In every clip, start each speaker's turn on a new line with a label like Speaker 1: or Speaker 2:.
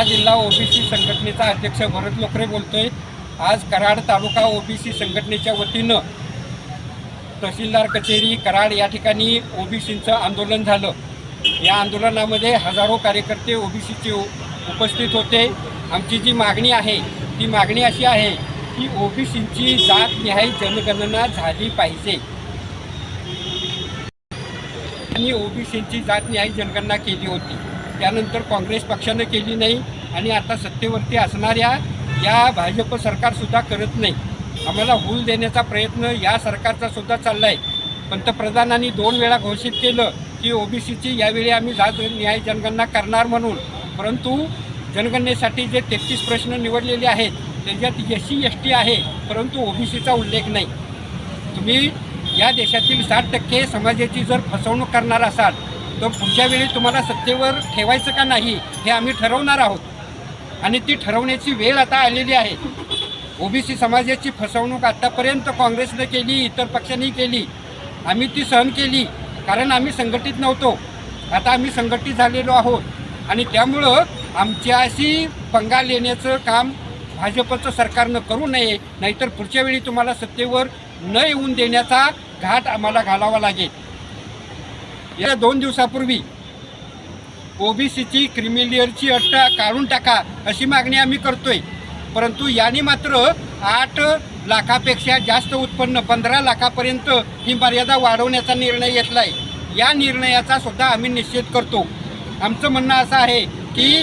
Speaker 1: वर्धा जिल्हा ओबीसी संघटनेचा अध्यक्ष भरत लोकरे बोलतोय। आज कराड तालुका ओबीसी संघटनेच्या वतीनं तहसीलदार कचेरी कराड या ठिकाणी ओबीसींचं आंदोलन झालं। या आंदोलनामध्ये हजारो कार्यकर्ते ओबीसीचे उपस्थित होते। आमची जी मागणी आहे ती मागणी अशी आहे की ओबीसींची जातनिहाय जनगणना झाली पाहिजे आणि ओबीसींची जातनिहाय जनगणना केली होती, त्यानंतर काँग्रेस पक्षाने केली नाही आणि आता सत्तेवरती असणाऱ्या या भाजप सरकारसुद्धा करत नाही। आम्हाला हूल देण्याचा प्रयत्न या सरकारचा सुद्धा चालला आहे। पंतप्रधानांनी 2 वेळा घोषित केलं की ओबीसीची यावेळी आम्ही जातनिहाय जनगणना करणार म्हणून, परंतु जनगणनेसाठी जे 33 प्रश्न निवडलेले आहेत त्याच्यात SC ST आहे परंतु ओबीसीचा उल्लेख नाही। तुम्ही या देशातील 60% समाजाची जर फसवणूक करणार असाल तर पुढच्या वेळी तुम्हाला सत्तेवर ठेवायचं का नाही हे आम्ही ठरवणार आहोत आणि ती ठरवण्याची वेळ आता आलेली आहे। ओबीसी समाजाची फसवणूक आतापर्यंत काँग्रेसने केली, इतर पक्षांनी केली, आम्ही ती सहन केली कारण आम्ही संघटित नव्हतो। आता आम्ही संघटित झालेलो आहोत आणि त्यामुळं आमच्याशी पंगा लेण्याचं काम भाजपचं सरकारनं करू नये, नाहीतर पुढच्या वेळी तुम्हाला सत्तेवर न येऊन देण्याचा घाट आम्हाला घालावा लागेल। या 2 दिवसापूर्वी ओबीसीची क्रिमिलियरची अट काढून टाका अशी मागणी आम्ही करतोय, परंतु यांनी मात्र 8 लाखापेक्षा जास्त उत्पन्न 15 लाखापर्यंत ही मर्यादा वाढवण्याचा निर्णय घेतला आहे। या निर्णयाचा सुद्धा आम्ही निषेध करतो। आमचं म्हणणं असं आहे की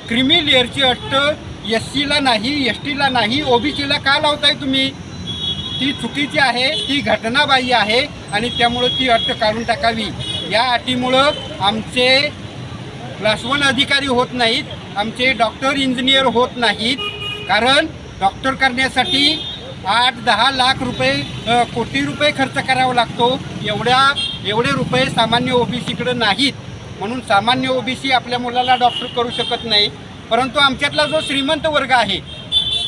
Speaker 1: क्रिमिलियरची अट SCला नाही, STला नाही, ओबीसीला का लावताय तुम्ही? ती चुकीची आहे, ती घटनाबाह्य आहे आणि त्यामुळं ती अट काढून टाकावी। या अटीमुळं आमचे क्लास 1 अधिकारी होत नाहीत, आमचे डॉक्टर इंजिनियर होत नाहीत, कारण डॉक्टर करण्यासाठी 8-10 लाख रुपये कोटी रुपये खर्च करावा लागतो। एवढे रुपये सामान्य ओबीसीकडे नाहीत, म्हणून सामान्य ओबीसी आपल्या मुलाला डॉक्टर करू शकत नाही, परंतु आमच्यातला जो श्रीमंत वर्ग आहे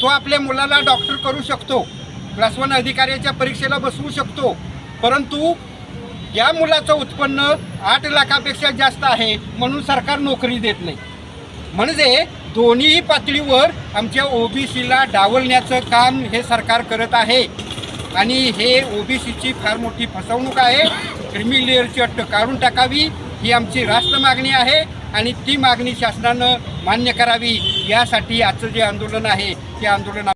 Speaker 1: तो आपल्या मुलाला डॉक्टर करू शकतो, क्लास 1 अधिकाऱ्याच्या परीक्षेला बसवू शकतो, परंतु या मुलाचं उत्पन्न 8 लाखापेक्षा जास्त आहे म्हणून सरकार नोकरी देत नाही। म्हणजे दोन्ही पातळीवर आमच्या ओबीसीला डावलण्याचं काम हे सरकार करत आहे आणि हे ओबीसीची फार मोठी फसवणूक आहे। क्रिमिलियरची अट काढून टाकावी ही आमची रास्त मागणी आहे आणि ती मागणी शासनानं मान्य करावी। यासाठी आजचं जे आंदोलन आहे ते आंदोलन